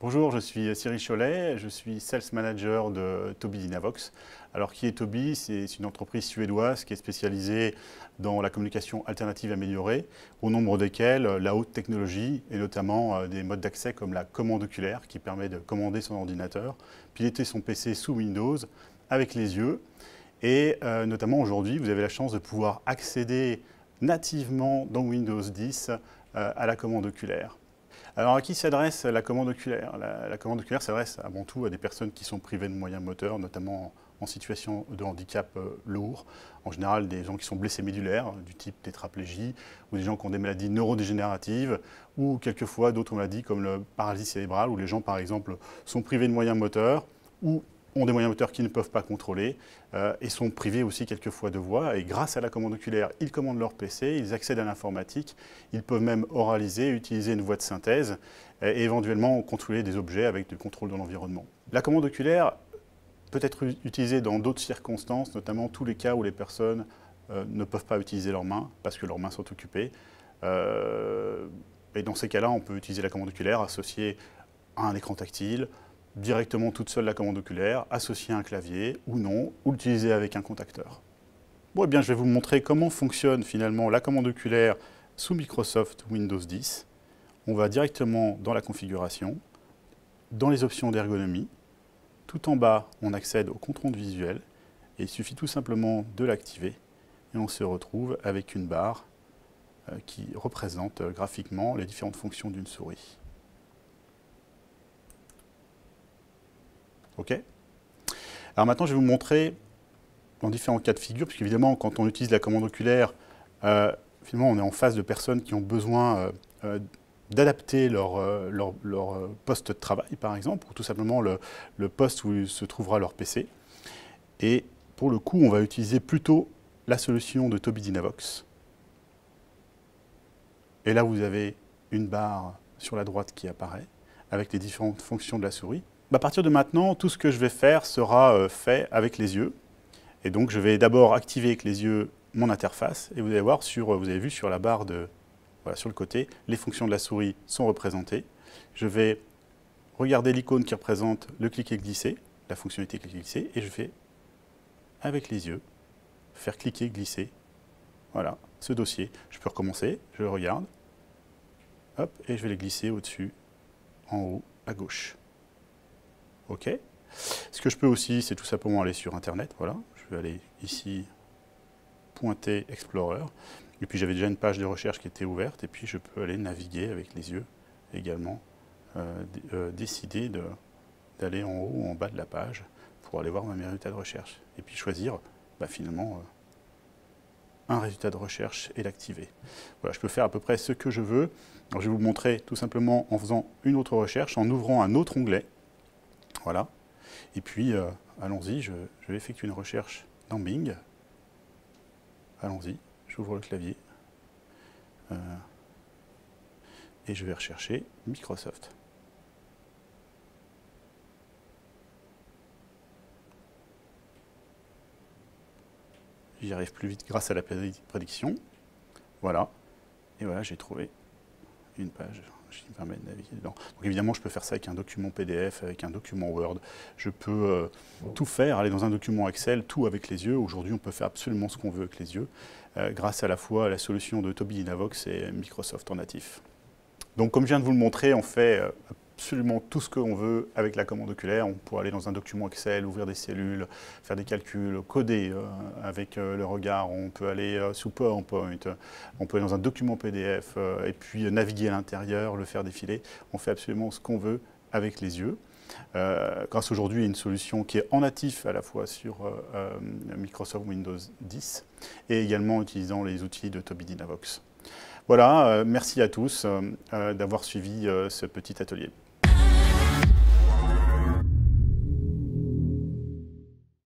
Bonjour, je suis Cyril Cholet, je suis Sales Manager de Tobii Dynavox. Alors qui est Tobii? C'est une entreprise suédoise qui est spécialisée dans la communication alternative améliorée, au nombre desquelles la haute technologie et notamment des modes d'accès comme la commande oculaire qui permet de commander son ordinateur, piloter son PC sous Windows avec les yeux. Et notamment aujourd'hui, vous avez la chance de pouvoir accéder nativement dans Windows 10 à la commande oculaire. Alors à qui s'adresse la commande oculaire? La commande oculaire s'adresse avant tout à des personnes qui sont privées de moyens moteurs, notamment en situation de handicap lourd. En général, des gens qui sont blessés médulaires, du type tétraplégie, ou des gens qui ont des maladies neurodégénératives, ou quelquefois d'autres maladies comme le paralysie cérébrale, où les gens, par exemple, sont privés de moyens moteurs, ou ont des moyens moteurs qu'ils ne peuvent pas contrôler et sont privés aussi quelquefois de voix. Et grâce à la commande oculaire, ils commandent leur PC, ils accèdent à l'informatique, ils peuvent même oraliser, utiliser une voix de synthèse et éventuellement contrôler des objets avec du contrôle de l'environnement. La commande oculaire peut être utilisée dans d'autres circonstances, notamment tous les cas où les personnes ne peuvent pas utiliser leurs mains parce que leurs mains sont occupées. Et dans ces cas-là, on peut utiliser la commande oculaire associée à un écran tactile, directement toute seule la commande oculaire, associée à un clavier ou non, ou l'utiliser avec un contacteur. Bon, eh bien, je vais vous montrer comment fonctionne finalement la commande oculaire sous Microsoft Windows 10. On va directement dans la configuration, dans les options d'ergonomie. Tout en bas, on accède au compte rendu visuel et il suffit tout simplement de l'activer et on se retrouve avec une barre qui représente graphiquement les différentes fonctions d'une souris. OK. Alors maintenant, je vais vous montrer dans différents cas de figure, puisque évidemment, quand on utilise la commande oculaire, finalement, on est en face de personnes qui ont besoin d'adapter leur poste de travail, par exemple, ou tout simplement le poste où se trouvera leur PC. Et pour le coup, on va utiliser plutôt la solution de Tobii Dynavox. Et là, vous avez une barre sur la droite qui apparaît, avec les différentes fonctions de la souris. À partir de maintenant, tout ce que je vais faire sera fait avec les yeux. Et donc, je vais d'abord activer avec les yeux mon interface. Et vous allez voir, vous avez vu sur la barre voilà, sur le côté, les fonctions de la souris sont représentées. Je vais regarder l'icône qui représente le cliquer-glisser, la fonctionnalité cliquer-glisser, et je vais, avec les yeux, faire cliquer-glisser. Voilà, ce dossier. Je peux recommencer, je le regarde, hop, et je vais les glisser au-dessus, en haut, à gauche. OK. Ce que je peux aussi, c'est tout simplement aller sur Internet. Voilà, je vais aller ici, pointer Explorer. Et puis j'avais déjà une page de recherche qui était ouverte. Et puis je peux aller naviguer avec les yeux également, décider d'aller en haut ou en bas de la page pour aller voir mes résultats de recherche. Et puis choisir finalement un résultat de recherche et l'activer. Voilà, je peux faire à peu près ce que je veux. Alors, je vais vous montrer tout simplement en faisant une autre recherche, en ouvrant un autre onglet. Voilà. Et puis, allons-y, je vais effectuer une recherche dans Bing. Allons-y, j'ouvre le clavier. Et je vais rechercher Microsoft. J'y arrive plus vite grâce à la prédiction. Voilà. Et voilà, j'ai trouvé une page qui me permet de naviguer dedans. Donc évidemment, je peux faire ça avec un document PDF, avec un document Word. Je peux tout faire, aller dans un document Excel, tout avec les yeux. Aujourd'hui, on peut faire absolument ce qu'on veut avec les yeux, grâce à la fois à la solution de Tobii Dynavox et Microsoft en natif. Donc comme je viens de vous le montrer, on fait absolument tout ce qu'on veut avec la commande oculaire. On peut aller dans un document Excel, ouvrir des cellules, faire des calculs, coder avec le regard. On peut aller sous PowerPoint, on peut aller dans un document PDF et puis naviguer à l'intérieur, le faire défiler. On fait absolument ce qu'on veut avec les yeux. Grâce aujourd'hui à une solution qui est en natif à la fois sur Microsoft Windows 10 et également utilisant les outils de Tobii Dynavox. Voilà, merci à tous d'avoir suivi ce petit atelier.